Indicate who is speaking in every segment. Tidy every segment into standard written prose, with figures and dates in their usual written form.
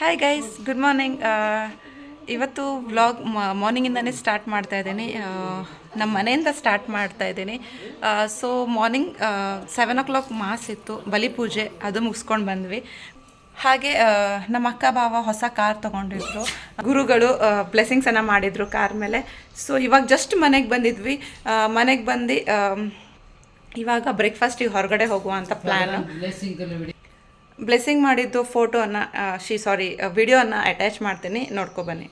Speaker 1: Hi guys, good morning. ಇವತ್ತು vlog ಮಾರ್ನಿಂಗಿಂದನೇ start ಮಾಡ್ತಾ ಇದ್ದೀನಿ. ನಮ್ಮ ಮನೆಯಿಂದ ಸ್ಟಾರ್ಟ್ ಮಾಡ್ತಾ ಇದ್ದೀನಿ. ಸೊ ಮಾರ್ನಿಂಗ್ 7 o'clock ಮಾಸ್ ಇತ್ತು, ಬಲಿ ಪೂಜೆ, ಅದು ಮುಗಿಸ್ಕೊಂಡು ಬಂದ್ವಿ. ಹಾಗೆ ನಮ್ಮ ಅಕ್ಕ ಬಾವ ಹೊಸ ಕಾರ್ ತೊಗೊಂಡಿದ್ರು. ಗುರುಗಳು ಬ್ಲೆಸ್ಸಿಂಗ್ಸನ್ನು ಮಾಡಿದರು ಕಾರ್ ಮೇಲೆ. ಸೊ ಇವಾಗ ಜಸ್ಟ್ ಮನೆಗೆ ಬಂದಿದ್ವಿ. ಮನೆಗೆ ಬಂದು ಇವಾಗ ಬ್ರೇಕ್ಫಾಸ್ಟಿಗೆ ಹೊರಗಡೆ ಹೋಗುವ ಅಂತ ಪ್ಲ್ಯಾನು. ಬ್ಲೆಸ್ಸಿಂಗ್ ಮಾಡಿದ್ದು ಫೋಟೋನ ವಿಡಿಯೋನ ಅಟ್ಯಾಚ್ ಮಾಡ್ತೀನಿ, ನೋಡ್ಕೊಬನ್ನಿ.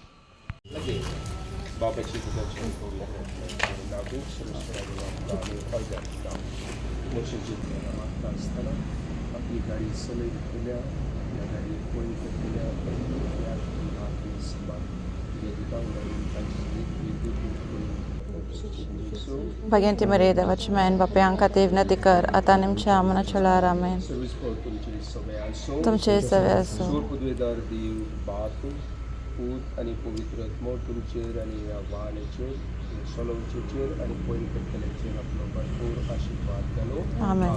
Speaker 1: Baginti Marida, Watchman, Bapianka, Tivnati Kar, Atanim Chamana Chalaramen. तुमचे सव्यासो पूत आणि पवित्र आत्मा तुमचेर आणि या वाणेचेर सोलोवचेर आणि पॉइंट करतलेचेर आपलो भरपूर आशीर्वाद घालो. आमेन.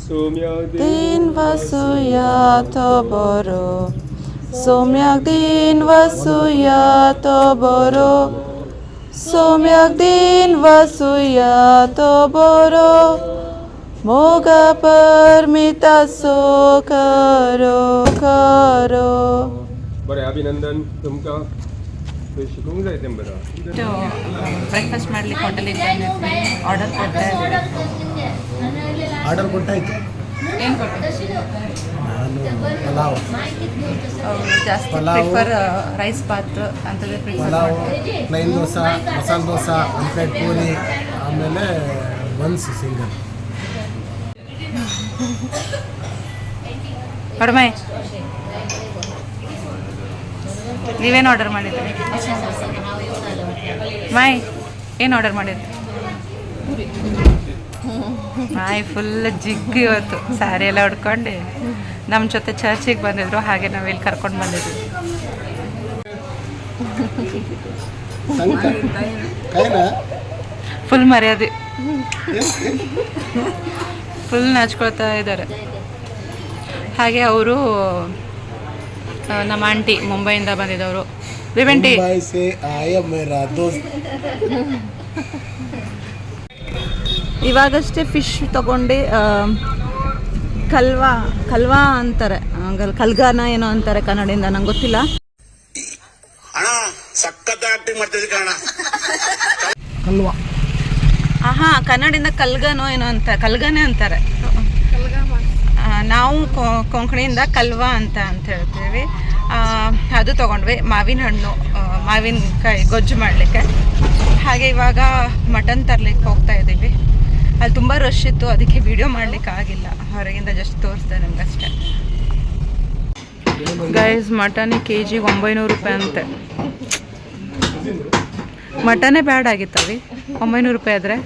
Speaker 1: सोम्याक दिन वसुया तो बरो, सोम्याक दिन वसुया तो बरो, सोम्याक दिन वसुया तो बरो. मोगा परमिता सो करो करो. बरें, अभिनंदन तुमकां. शिकूंक जाय तें बरें. ब्रेकफास्ट ಮಾಡ್ಲಿಕ್ಕೆ ಹೋಟೆಲಿಗೆ ಬಂದಿದ್ವಿ. ಆರ್ಡರ್ ಕೊಡ್ತಾ ಇದ್ದೀವಿ. ಆರ್ಡರ್ ಕೊಟ್ಟಾಯ್ತು. ಏನು ಕೊಟ್ಟೆ? ಪಲಾವ್. ಜಾಸ್ತಿ ಪ್ರಿಫರ್ ರೈಸ್ ಬಾತ್ ಅಂತದೇ ಪ್ರಿಫರ್ ಮಾಡ್ತೀವಿ. ಪ್ಲೈನ್ ದೋಸೆ, ಮಸಾಲೆ ದೋಸೆ, ಒಂದು ಪ್ಲೇಟ್ ಪೂರಿ, ಆಮೇಲೆ ಬನ್ಸ್ ಸಿಂಗಲ್. ಹೊರಮೈ, ನೀವೇನು ಆರ್ಡರ್ ಮಾಡಿದ್ರಿ? ಮೈ, ಏನು ಆರ್ಡರ್ ಮಾಡಿದ್ರಿ? ಮಾಯ್ ಫುಲ್ ಜಿಗ್ಗಿ ಇವತ್ತು ಸ್ಯಾರಿ ಎಲ್ಲ ಉಡ್ಕೊಂಡು ನಮ್ಮ ಜೊತೆ ಚರ್ಚಿಗೆ ಬಂದಿದ್ರು. ಹಾಗೆ ನಾವು ಇಲ್ಲಿ ಕರ್ಕೊಂಡು ಬಂದಿದ್ವಿ. ಫುಲ್ ಮರ್ಯಾದೆ, ಫುಲ್ ನಾಚ್ಕೊಳ್ತಾ ಇದ್ದಾರೆ. ಹಾಗೆ ಅವರು ನಮ್ಮ ಆಂಟಿ ಮುಂಬೈಯಿಂದ ಬಂದಿದ್ದವರು. ವಿವೆಂಟಿ ಇವಾಗಷ್ಟೇ ಫಿಶ್ ತಗೊಂಡು ಕಲ್ವಾ ಅಂತಾರೆ, ಕಲ್ಗಾನ ಏನೋ ಅಂತಾರೆ ಕನ್ನಡದಿಂದ, ನಂಗೆ ಗೊತ್ತಿಲ್ಲ. ಕನ್ನಡದಿಂದ ಕಲ್ಗಾನೋ ಏನೋ ಅಂತ, ಕಲ್ಗಾನೆ ಅಂತಾರೆ. ನಾವು ಕೊಂಕಣಿಯಿಂದ ಕಲ್ವಾ ಅಂತ ಹೇಳ್ತೀವಿ. ಅದು ತೊಗೊಂಡ್ವಿ. ಮಾವಿನ ಹಣ್ಣು, ಮಾವಿನಕಾಯಿ ಗೊಜ್ಜು ಮಾಡಲಿಕ್ಕೆ. ಹಾಗೆ ಇವಾಗ ಮಟನ್ ತರಲಿಕ್ಕೆ ಹೋಗ್ತಾ ಇದ್ದೀವಿ. ಅಲ್ಲಿ ತುಂಬ ರಶ್ ಇತ್ತು, ಅದಕ್ಕೆ ವಿಡಿಯೋ ಮಾಡಲಿಕ್ಕೆ ಆಗಿಲ್ಲ. ಹೊರಗಿಂದ ಜಸ್ಟ್ ತೋರಿಸ್ದೆ ನಿಮ್ಗಷ್ಟೇ. ಗೈಸ್, ಮಟನ್ kg 900 ರೂಪಾಯಿ ಅಂತೆ. ಮಟನೇ ಬ್ಯಾಡ್ ಆಗಿತ್ತವಿ 900 ರೂಪಾಯಿ ಆದರೆ.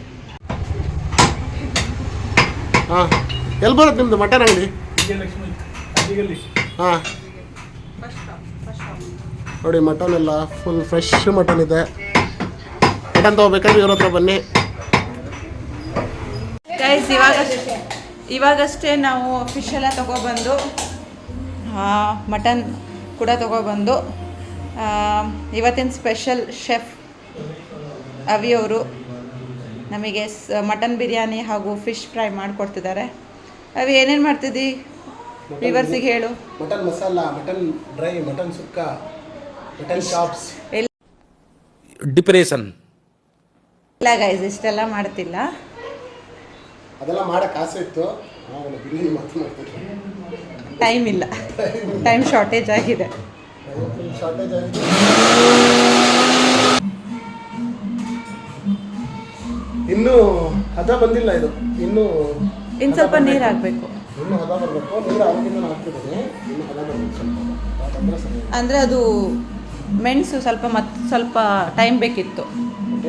Speaker 2: ಹಾಂ, ಎಲ್ಲಿ ಬರುತ್ತೆ ನಿಮ್ಮದು ಮಟನ್ ಅಂಗಡಿ? ಹಾಂ ನೋಡಿ, ಮಟನ್ ಎಲ್ಲ ಫುಲ್ ಫ್ರೆಶ್ ಮಟನ್ ಇದೆ. ಮಟನ್ ತೊಗೋಬೇಕಾದ್ರೆ ಇವ್ರ ಹತ್ರ ಬನ್ನಿ.
Speaker 1: ಗೈಸ್, ಇವಾಗಷ್ಟೇ ನಾವು ಫಿಶ್ ಎಲ್ಲ ತೊಗೊಬಂದು, ಮಟನ್ ಕೂಡ ತೊಗೊಬಂದು, ಇವತ್ತಿನ ಸ್ಪೆಷಲ್ ಶೆಫ್ ಅವಿಯವರು ನಮಗೆ ಮಟನ್ ಬಿರಿಯಾನಿ ಹಾಗೂ ಫಿಶ್ ಫ್ರೈ ಮಾಡಿಕೊಡ್ತಿದ್ದಾರೆ. ಅವಿ, ಏನೇನು ಮಾಡ್ತಿದ್ದಿ ವಿವರ್ಸಿಗೆ ಹೇಳು.
Speaker 2: Mutton masala, mutton dry, mutton sukka, mutton chops,
Speaker 3: depression
Speaker 1: ಇಲ್ಲ ಗೈಸ್, ಇಷ್ಟೆಲ್ಲ ಮಾಡ್ತಿಲ್ಲ.
Speaker 2: ಅದೆಲ್ಲ ಮಾಡಕ್ಕೆ ಆಸೆ ಇತ್ತು, ಬಿರಿಯಾನಿ ಮಾತ್ರ ಮಾಡ್ತಿದ್ದೆ.
Speaker 1: ಟೈಮ್ ಇಲ್ಲ, ಟೈಮ್ ಶಾರ್ಟೇಜ್ ಆಗಿದೆ.
Speaker 2: ಇನ್ನೂ ಹದ ಬಂದಿಲ್ಲ ಇದು, ಇನ್ನು
Speaker 1: ಸ್ವಲ್ಪ ನೀರು ಹಾಕಬೇಕು.
Speaker 2: ಇನ್ನು ಹದ ಬರಬೇಕು. ನೀರು ಆಗಿಂದ ಹಾಕ್ತಿದ್ದೀನಿ, ಇನ್ನು ಹದ ಬರಬೇಕು ಸ್ವಲ್ಪ.
Speaker 1: ಅಂದರೆ ಅದು ಮೆಣಸು ಸ್ವಲ್ಪ ಟೈಮ್ ಬೇಕಿತ್ತು.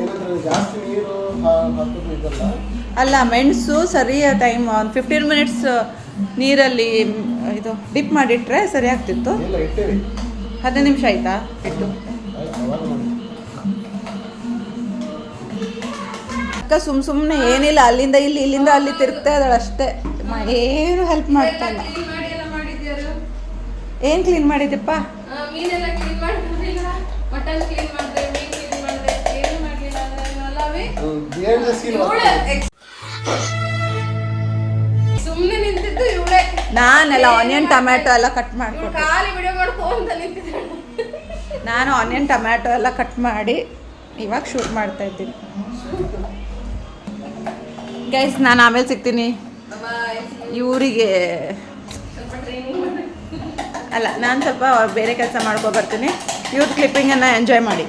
Speaker 2: ಏನಂದ್ರೆ ಜಾಸ್ತಿ ನೀರು ಹಾಕೋದು ಇದಲ್ಲ.
Speaker 1: ಅಲ್ಲ, ಮೆಣಸು ಸರಿಯಾದ ಟೈಮ್, ಒಂದು 15 minutes ನೀರಲ್ಲಿ ಇದು ಡಿಪ್ ಮಾಡಿಟ್ರೆ ಸರಿ ಆಗ್ತಿತ್ತು. 15 ನಿಮಿಷ ಆಯಿತಾ ಇಟ್ಟು? ಅಕ್ಕ ಸುಮ್ಮನೆ ಏನಿಲ್ಲ, ಅಲ್ಲಿಂದ ಇಲ್ಲಿ, ಇಲ್ಲಿಂದ ಅಲ್ಲಿ ತಿರುಗ್ತಾ ಇದ್ದಾಳೆ ಅಷ್ಟೇ. ಏನು ಹೆಲ್ಪ್ ಮಾಡ್ತಾ ಇಲ್ಲ. ಏನು ಕ್ಲೀನ್ ಮಾಡಿದ್ದಪ್ಪ?
Speaker 3: ಮೀನೆಲ್ಲ ಕ್ಲೀನ್ ಮಾಡಿಲ್ಲ, ಮಟನ್ ಕ್ಲೀನ್ ಮಾಡಿದೆ, ಮೀನ್ ಕ್ಲೀನ್ ಮಾಡಿದೆ, ಏನು ಮಾಡಲಿಲ್ಲ ಅಲ್ಲವೇ ಸುಮ್ಮನೆ ನಿಂತಿದ್ದು ಇವಳೆ.
Speaker 1: ನಾನೆಲ್ಲ ಆನಿಯನ್ ಟೊಮ್ಯಾಟೊ ಎಲ್ಲ ಕಟ್ ಮಾಡ್ಕೊಟ್ಟು
Speaker 3: ಖಾಲಿ ವಿಡಿಯೋ ಮಾಡ್ಕೊಂತ ನಿಂತಿದ್ದಾಳೆ.
Speaker 1: ನಾನು ಆನಿಯನ್ ಟೊಮ್ಯಾಟೊ ಎಲ್ಲ ಕಟ್ ಮಾಡಿ ಇವಾಗ ಶೂಟ್ ಮಾಡ್ತಾ ಇದ್ದೀನಿ. ಗೈಸ್ ನಾನು ಆಮೇಲೆ ಸಿಗ್ತೀನಿ. ಇವರಿಗೆ
Speaker 3: ಸ್ವಲ್ಪ ಟ್ರೈನಿಂಗ್ ಮಾಡಿ
Speaker 1: ಅಲ್ಲ, ನಾನು ಸ್ವಲ್ಪ ಬೇರೆ ಕೆಲಸ ಮಾಡ್ಕೊ ಬರ್ತೀನಿ. ಇವ್ರ ಕ್ಲಿಪ್ಪಿಂಗನ್ನು ಎಂಜಾಯ್ ಮಾಡಿ.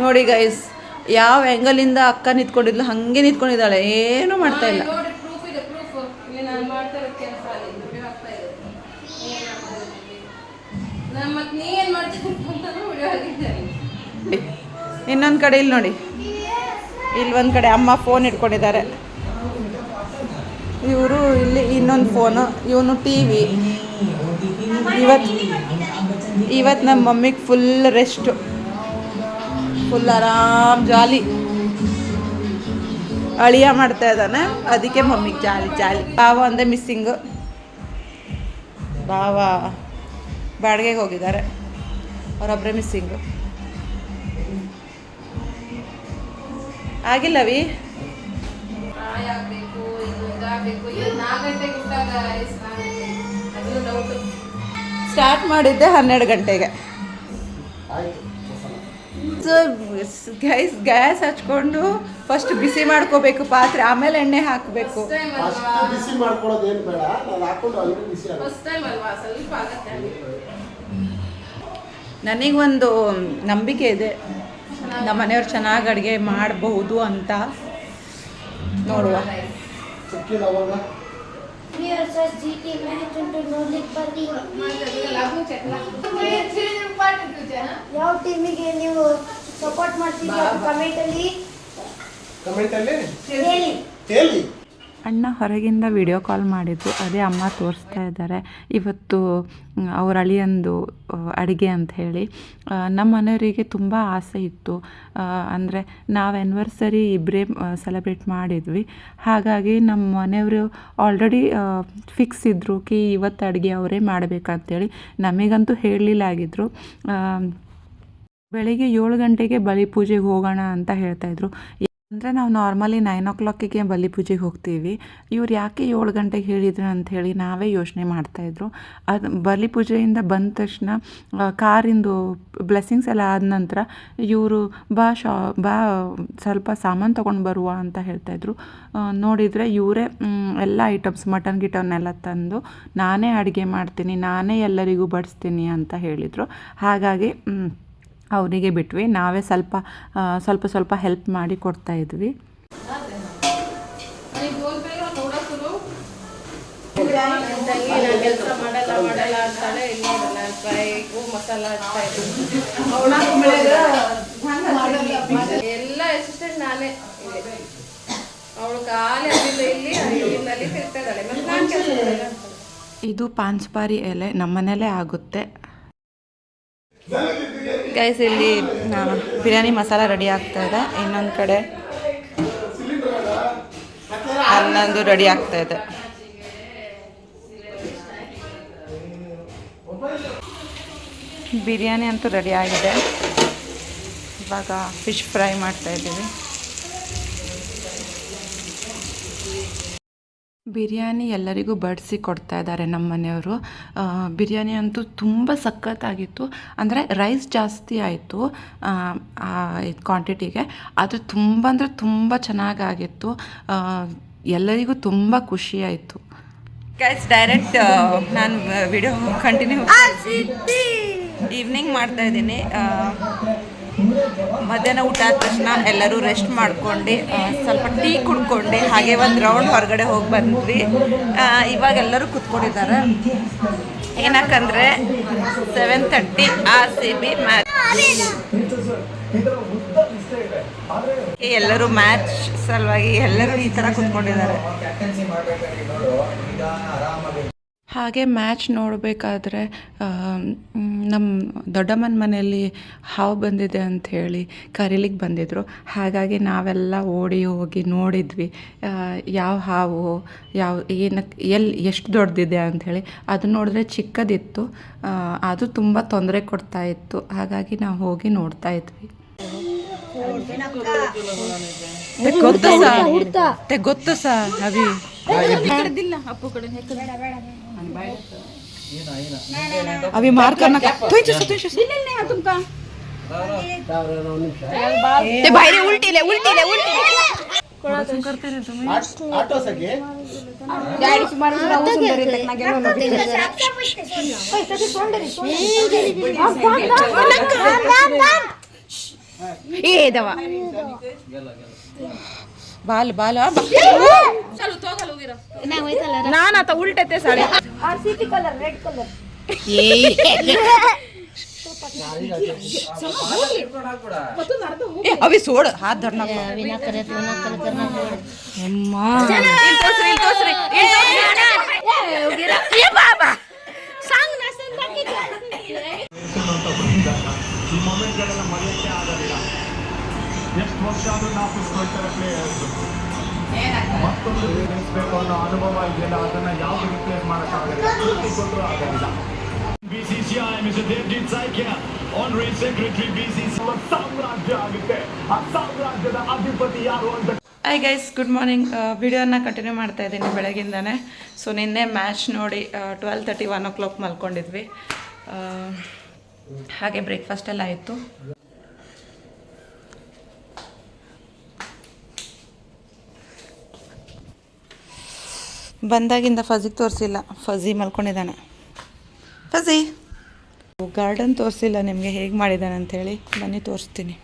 Speaker 1: ನೋಡಿ ಗೈಸ್, ಯಾವ ಆ್ಯಂಗಲಿಂದ ಅಕ್ಕ ನಿಂತ್ಕೊಂಡಿದ್ಲು ಹಾಗೆ ನಿಂತ್ಕೊಂಡಿದ್ದಾಳೆ, ಏನೂ ಮಾಡ್ತಾ ಇಲ್ಲ.
Speaker 3: ನೋಡಿ ಪ್ರೂಫ್ ಇದೆ, ಪ್ರೂಫ್ ಇಲ್ಲಿ ನಾನು ಮಾಡ್ತಾ ಇರೋ ಕೆಲಸ ಅಲ್ಲಿ ವಿಡಿಯೋ ಆಗ್ತಾ ಇದೆ. ನಾನು ಮತ್ತೆ ನೀ ಏನು ಮಾಡ್ತೀನಿ ಅಂತ ವಿಡಿಯೋ ಹಾಕಿದ್ದೇನೆ.
Speaker 1: ಇನ್ನೊಂದು ಕಡೆ ಇಲ್ಲಿ ನೋಡಿ, ಇಲ್ಲಿ ಒಂದು ಕಡೆ ಅಮ್ಮ ಫೋನ್ ಇಟ್ಕೊಂಡಿದ್ದಾರೆ, ಇವರು ಇಲ್ಲಿ ಇನ್ನೊಂದು ಫೋನು, ಇವನು ಟಿ ವಿ. ಇವತ್ತು ನಮ್ಮ ಮಮ್ಮಿಗೆ ಫುಲ್ ರೆಸ್ಟು, ಫುಲ್ ಆರಾಮ್ ಜಾಲಿ. ಅಳಿಯ ಮಾಡ್ತಾ ಇದ್ದಾನೆ, ಅದಕ್ಕೆ ಮಮ್ಮಿಗೆ ಜಾಲಿ ಜಾಲಿ. ಬಾವ ಒಂದೇ ಮಿಸ್ಸಿಂಗು. ಬಾವ ಬಾಡಿಗೆಗೆ ಹೋಗಿದ್ದಾರೆ, ಅವರೊಬ್ಬರೇ ಮಿಸ್ಸಿಂಗು. ಆಗಿಲ್ಲವಿ
Speaker 3: ಪ್ರಾಯ ಆಗಬೇಕು, ಇದು ಇದಾಗಬೇಕು. ಇದು 4 ಗಂಟೆಗೆ ಇದ್ದಾಗ ಅದು ಡೌಟು.
Speaker 1: ಸ್ಟಾರ್ಟ್ ಮಾಡಿದ್ದೆ 12 ಗಂಟೆಗೆ. ಸೊ ಗ್ಯಾಸ್ ಹಚ್ಕೊಂಡು ಫಸ್ಟ್ ಬಿಸಿ ಮಾಡ್ಕೋಬೇಕು ಪಾತ್ರೆ, ಆಮೇಲೆ ಎಣ್ಣೆ ಹಾಕಬೇಕು.
Speaker 2: ಬಿಸಿ ಮಾಡ್ಕೊಳ್ಳೋದು ಏನು ಬೇಡ, ನಾನು ಹಾಕೊಂಡು ಅಲ್ಲಿ ಬಿಸಿ ಆಗುತ್ತೆ.
Speaker 3: ಫಸ್ಟ್ ಟೈಮ್ ಅಲ್ವಾ, ಸ್ವಲ್ಪ ಆಗತ್ತೆ.
Speaker 1: ನನಗೊಂದು ನಂಬಿಕೆ ಇದೆ, ನಮ್ಮ ಮನೆಯವ್ರು ಚೆನ್ನಾಗಿ ಅಡುಗೆ ಮಾಡಬಹುದು ಅಂತ. ನೋಡುವ.
Speaker 2: ಚಕ್ಕಿ ಲವಂಗ
Speaker 4: ಯಾವ ಟೀಮಿಗೆ ನೀವು ಸಪೋರ್ಟ್ ಮಾಡ್ತೀವಿ ಕಮೆಂಟಲ್ಲಿ
Speaker 2: ಹೇಳಿ.
Speaker 1: ಅಣ್ಣ ಹೊರಗಿಂದ ವಿಡಿಯೋ ಕಾಲ್ ಮಾಡಿದ್ರು, ಅದೇ ಅಮ್ಮ ತೋರಿಸ್ತಾ ಇದ್ದಾರೆ ಇವತ್ತು ಅವ್ರ ಅಳಿಯಂದು ಅಡುಗೆ ಅಂತ ಹೇಳಿ. ನಮ್ಮ ಮನೆಯವರಿಗೆ ತುಂಬ ಆಸೆ ಇತ್ತು, ಅಂದರೆ ನಾವು ಆ್ಯನಿವರ್ಸರಿ ಇಬ್ಬರೇ ಸೆಲೆಬ್ರೇಟ್ ಮಾಡಿದ್ವಿ. ಹಾಗಾಗಿ ನಮ್ಮ ಮನೆಯವರು ಆಲ್ರೆಡಿ ಫಿಕ್ಸ್ ಇದ್ದರು ಕಿ ಇವತ್ತು ಅಡುಗೆ ಅವರೇ ಮಾಡಬೇಕಂತೇಳಿ. ನಮಗಂತೂ ಹೇಳಲಿಲ್ಲ ಆಗಿದ್ರು. ಬೆಳಿಗ್ಗೆ 7 ಗಂಟೆಗೆ ಬಲಿ ಪೂಜೆಗೆ ಹೋಗೋಣ ಅಂತ ಹೇಳ್ತಾಯಿದ್ರು. ಅಂದರೆ ನಾವು ನಾರ್ಮಲಿ 9 o'clock ಬಲಿ ಪೂಜೆಗೆ ಹೋಗ್ತೀವಿ. ಇವ್ರು ಯಾಕೆ 7 ಗಂಟೆಗೆ ಹೇಳಿದ್ರು ಅಂಥೇಳಿ ನಾವೇ ಯೋಚನೆ ಮಾಡ್ತಾಯಿದ್ರು. ಅದು ಬಲಿ ಪೂಜೆಯಿಂದ ಬಂದ ತಕ್ಷಣ ಕಾರಿಂದು ಬ್ಲೆಸ್ಸಿಂಗ್ಸ್ ಎಲ್ಲ ಆದ ನಂತರ ಇವರು ಬಾ ಸ್ವಲ್ಪ ಸಾಮಾನು ತೊಗೊಂಡು ಬರುವ ಅಂತ ಹೇಳ್ತಾಯಿದ್ರು. ನೋಡಿದರೆ ಇವರೇ ಎಲ್ಲ ಐಟಮ್ಸ್ ಮಟನ್ ಗಿಟನ್ನೆಲ್ಲ ತಂದು ನಾನೇ ಅಡುಗೆ ಮಾಡ್ತೀನಿ, ನಾನೇ ಎಲ್ಲರಿಗೂ ಬಡಿಸ್ತೀನಿ ಅಂತ ಹೇಳಿದರು. ಹಾಗಾಗಿ ಅವರಿಗೆ ಬಿಟ್ವಿ, ನಾವೇ ಸ್ವಲ್ಪ ಹೆಲ್ಪ್ ಮಾಡಿ ಕೊಡ್ತಾ ಇದ್ವಿ.
Speaker 3: ಕೆಲಸ ಮಾಡಲ್ಲ ಅಂತಾಳೆ. ನೋಡಲ್ಲ ಫ್ರೈಗೂ ಮಸಾಲ ಹಚ್ತಾ ಇದ್ದೀನಿ. ಎಲ್ಲ ಅಸಿಸ್ಟೆಂಟ್ ನಾನೇ. ಅವಳು ಖಾಲಿ ಅಲ್ಲಿಂದ ಇಲ್ಲಿ ತಿರ್ತಾ ಇದ್ದಾಳೆ. ಮತ್ತೆ ನಾನು ಕೆಲಸ.
Speaker 1: ಇದು ಪಾನ್ಸ್ಪಾರಿ ಎಲೆ ನಮ್ಮನೇಲೇ ಆಗುತ್ತೆ. ಗೈಸ್, ಇಲ್ಲಿ ಬಿರಿಯಾನಿ ಮಸಾಲ ರೆಡಿ ಆಗ್ತಾ ಇದೆ, ಇನ್ನೊಂದು ಕಡೆ ಅನ್ನೊಂದು ರೆಡಿ ಆಗ್ತಾ ಇದೆ. ಬಿರಿಯಾನಿ ಅಂತೂ ರೆಡಿ ಆಗಿದೆ. ಇವಾಗ ಫಿಶ್ ಫ್ರೈ ಮಾಡ್ತಾ ಇದ್ದೀವಿ. ಬಿರಿಯಾನಿ ಎಲ್ಲರಿಗೂ ಬಡಿಸಿ ಕೊಡ್ತಾ ಇದ್ದಾರೆ ನಮ್ಮ ಮನೆಯವರು. ಬಿರಿಯಾನಿ ಅಂತೂ ತುಂಬ ಸಖತ್ತಾಗಿತ್ತು. ಅಂದರೆ ರೈಸ್ ಜಾಸ್ತಿ ಆಯಿತು ಕ್ವಾಂಟಿಟಿಗೆ, ಅದು ತುಂಬ ಅಂದರೆ ತುಂಬ ಚೆನ್ನಾಗಾಗಿತ್ತು. ಎಲ್ಲರಿಗೂ ತುಂಬ ಖುಷಿಯಾಯಿತು. ಗೈಸ್, ಡೈರೆಕ್ಟ್ ನಾನು ವಿಡಿಯೋ ಕಂಟಿನ್ಯೂ ಈವ್ನಿಂಗ್ ಮಾಡ್ತಾಯಿದ್ದೀನಿ. ಮಧ್ಯಾಹ್ನ ಊಟ ಆದ ತಕ್ಷಣ ಎಲ್ಲರೂ ರೆಸ್ಟ್ ಮಾಡ್ಕೊಂಡು ಸ್ವಲ್ಪ ಟೀ ಕುಡ್ಕೊಂಡು ಹಾಗೆ ಒಂದು ರೌಂಡ್ ಹೊರಗಡೆ ಹೋಗಿ ಬಂದ್ವಿ. ಇವಾಗ ಎಲ್ಲರೂ ಕೂತ್ಕೊಂಡಿದ್ದಾರೆ. ಏನಕ್ಕಂದರೆ 7:30 RCB ಮ್ಯಾಚ್. ಎಲ್ಲರೂ ಮ್ಯಾಚ್ ಸಲುವಾಗಿ ಎಲ್ಲರೂ ಈ ಥರ ಕೂತ್ಕೊಂಡಿದ್ದಾರೆ. ಹಾಗೆ ಮ್ಯಾಚ್ ನೋಡಬೇಕಾದ್ರೆ ನಮ್ಮ ದೊಡ್ಡಮ್ಮನ ಮನೆಯಲ್ಲಿ ಹಾವು ಬಂದಿದೆ ಅಂಥೇಳಿ ಕರೀಲಿಕ್ಕೆ ಬಂದಿದ್ದರು. ಹಾಗಾಗಿ ನಾವೆಲ್ಲ ಓಡಿ ಹೋಗಿ ನೋಡಿದ್ವಿ ಯಾವ ಹಾವು ಎಷ್ಟು ದೊಡ್ಡದಿದೆ ಅಂಥೇಳಿ. ಅದು ನೋಡಿದ್ರೆ ಚಿಕ್ಕದಿತ್ತು, ಅದು ತುಂಬ ತೊಂದರೆ ಕೊಡ್ತಾ ಇತ್ತು. ಹಾಗಾಗಿ ನಾವು ಹೋಗಿ ನೋಡ್ತಾ ಇದ್ವಿ. ಗೊತ್ತು ಸಾ ಅವಿ अभी मार करना ते बाहेर उलटीले करते रे तुम्ही ए दवा बाल बाल नान आता उलटे साडे
Speaker 4: आरसीपी कलर रेड कलर
Speaker 1: अभी सोड हाथ धरना बाबा सांग ना
Speaker 5: ಈ ಮೊಮೆಂಟ್ಗಳೆಲ್ಲ ಮರೆಯಕ್ಕೆ ಆಗಲಿಲ್ಲ. ಎಷ್ಟು ವರ್ಷ ಆದರೂ ಜ್ಞಾಪಿಸ್ಕೊಳ್ತಾರೆ ಪ್ಲೇಯರ್ಸ್. ಮತ್ತೊಂದು ಗೆಲ್ಲಿಸಬೇಕು ಅನ್ನೋ ಅನುಭವ ಇದೆಯಲ್ಲ, ಅದನ್ನ ಯಾವ್ದು ರಿಪ್ಲೇಸ್ ಮಾಡೋಕ್ಕಾಗಲ್ಲ, ಕೊಟ್ಟರು ಆಗಲಿಲ್ಲ. BCCI mister Devajit Saikia honorary secretary BCCI ಸಾಮ್ರಾಜ್ಯ ಆಗುತ್ತೆ. ಆ ಸಾಮ್ರಾಜ್ಯದ ಅಧಿಪತಿ ಯಾರು ಅಂತ.
Speaker 1: Hi guys, good morning. ವಿಡಿಯೋನ ಕಂಟಿನ್ಯೂ ಮಾಡ್ತಾ ಇದ್ದೀನಿ ಬೆಳಗಿಂದನೇ. ಸೊ ನಿನ್ನೆ ಮ್ಯಾಚ್ ನೋಡಿ 12:30 1 o'clock ಮಲ್ಕೊಂಡಿದ್ವಿ. ಹಾಗೆ ಬ್ರೇಕ್ಫಾಸ್ಟ್ ಎಲ್ಲ ಆಯಿತು. ಬಂದಾಗಿಂದ ಫಜಿಗೆ ತೋರಿಸಿಲ್ಲ, ಫಜಿ ಮಲ್ಕೊಂಡಿದ್ದಾನೆ. ಫಜಿ ಗಾರ್ಡನ್ ತೋರಿಸಿಲ್ಲ ನಿಮಗೆ ಹೇಗೆ ಮಾಡಿದ್ದಾನೆ ಅಂಥೇಳಿ. ಬನ್ನಿ ತೋರಿಸ್ತೀನಿ.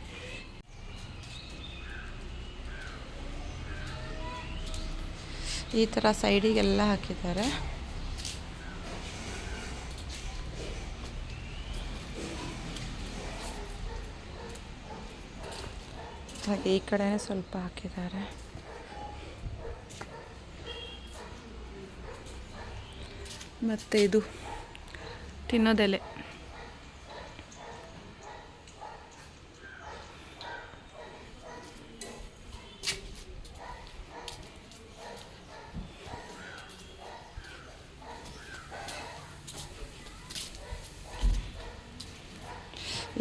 Speaker 1: ಈ ಥರ ಸೈಡಿಗೆಲ್ಲ ಹಾಕಿದ್ದಾರೆ. ಹಾಗೆ ಈ ಕಡೆ ಸ್ವಲ್ಪ ಹಾಕಿದ್ದಾರೆ. ಮತ್ತು ಇದು ತಿನ್ನೋದೆಲೆ.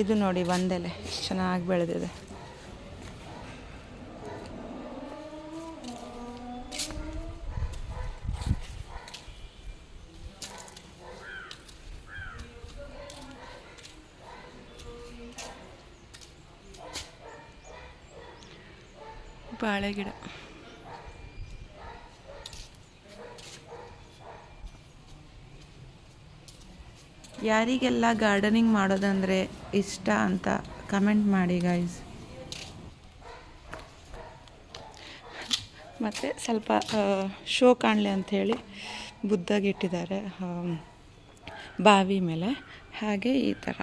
Speaker 1: ಇದು ನೋಡಿ ಒಂದೆಲೆ ಚೆನ್ನಾಗಿ ಬೆಳೆದಿದೆ. ಬಾಳೆ ಗಿಡ. ಯಾರಿಗೆಲ್ಲ ಗಾರ್ಡನಿಂಗ್ ಮಾಡೋದಂದರೆ ಇಷ್ಟ ಅಂತ ಕಮೆಂಟ್ ಮಾಡಿ ಗೈಸ್. ಮತ್ತು ಸ್ವಲ್ಪ ಶೋ ಕಾಣಲಿ ಅಂಥೇಳಿ ಬುದ್ಧಾಗಿಟ್ಟಿದ್ದಾರೆ ಬಾವಿ ಮೇಲೆ. ಹಾಗೆ ಈ ಥರ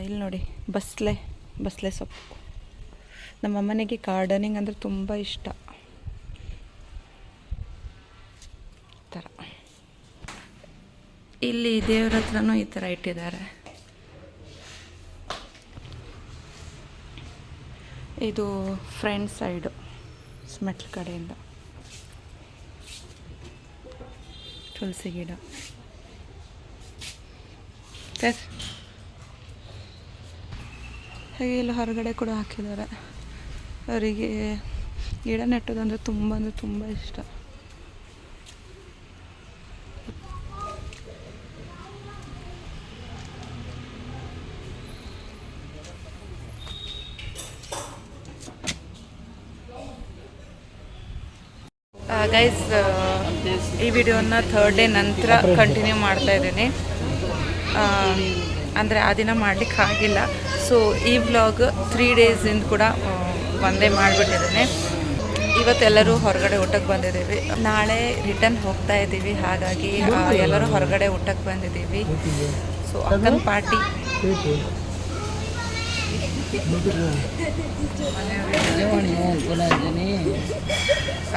Speaker 1: ಇಲ್ಲಿ ನೋಡಿ ಬಸ್ಲೆ ಸೊಪ್ಪು. ನಮ್ಮ ಅಮ್ಮನಿಗೆ ಗಾರ್ಡನಿಂಗ್ ಅಂದರೆ ತುಂಬ ಇಷ್ಟ. ಈ ಥರ ಇಲ್ಲಿ ದೇವ್ರ ಹತ್ರನೂ ಈ ಥರ ಇಟ್ಟಿದ್ದಾರೆ. ಇದು ಫ್ರಂಟ್ ಸೈಡು ಮೆಟ್ಲ ಕಡೆಯಿಂದ ತುಳಸಿ ಗಿಡ. ಹಾಗೆ ಇಲ್ಲಿ ಹೊರಗಡೆ ಕೂಡ ಹಾಕಿದ್ದಾರೆ. ಅವರಿಗೆ ಗಿಡ ನೆಟ್ಟೋದಂದರೆ ತುಂಬ ಇಷ್ಟ. ಗೈಸ್ ಈ ವಿಡಿಯೋನ 3rd ಡೇ ನಂತರ ಕಂಟಿನ್ಯೂ ಮಾಡ್ತಾ ಇದ್ದೀನಿ. ಅಂದರೆ ಆ ದಿನ ಮಾಡಲಿಕ್ಕೆ ಆಗಿಲ್ಲ. ಸೊ ಈ ವ್ಲಾಗ್ 3 ಡೇಸಿಂದ ಕೂಡ ಒಂದೇ ಮಾಡಿಬಿಟ್ಟಿದ್ದೇನೆ. ಇವತ್ತೆಲ್ಲರೂ ಹೊರಗಡೆ ಊಟಕ್ಕೆ ಬಂದಿದ್ದೀವಿ. ನಾಳೆ ರಿಟರ್ನ್ ಹೋಗ್ತಾ ಇದ್ದೀವಿ. ಹಾಗಾಗಿ ಎಲ್ಲರೂ ಹೊರಗಡೆ ಊಟಕ್ಕೆ ಬಂದಿದ್ದೀವಿ. ಸೊ ಅಕ್ಕನ ಪಾರ್ಟಿ.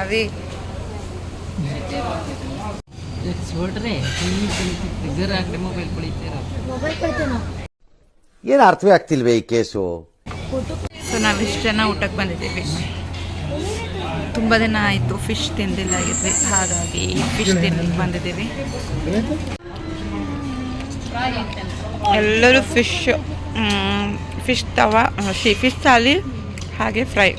Speaker 1: ಅವಿ
Speaker 6: ಏನು ಅರ್ಥವೇ ಆಗ್ತಿಲ್ವೇ ಈ ಕೇಸು?
Speaker 1: ಸೊ ನಾವಿಷ್ಟು ಜನ ಊಟಕ್ಕೆ ಬಂದಿದ್ದೀವಿ. ತುಂಬ ದಿನ ಆಯಿತು ಫಿಶ್ ತಿಂದಿಲ್ಲ ಆಗಿದ್ವಿ. ಹಾಗಾಗಿ ಫಿಶ್ ತಿನ್ನಲಿಕ್ಕೆ ಬಂದಿದ್ದೀವಿ. ಎಲ್ಲರೂ ಫಿಶ್ ತವಾ ಫಿಶ್ ಥಾಲಿ ಹಾಗೆ ಫ್ರೈ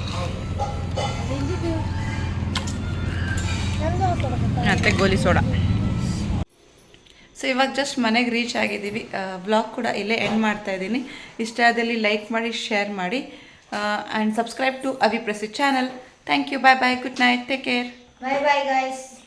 Speaker 1: ಮತ್ತು ಗೋಲಿ ಸೋಡಾ. ಸೊ ಇವಾಗ ಜಸ್ಟ್ ಮನೆಗೆ ರೀಚ್ ಆಗಿದ್ದೀವಿ. ಬ್ಲಾಗ್ ಕೂಡ ಇಲ್ಲೇ ಎಂಡ್ ಮಾಡ್ತಾ ಇದ್ದೀನಿ. ಇಷ್ಟ ಆದಲ್ಲಿ ಲೈಕ್ ಮಾಡಿ, ಶೇರ್ ಮಾಡಿ and subscribe to Avi Prasiddha channel. Thank you. Bye bye. Good night. Take care.
Speaker 4: Bye bye guys.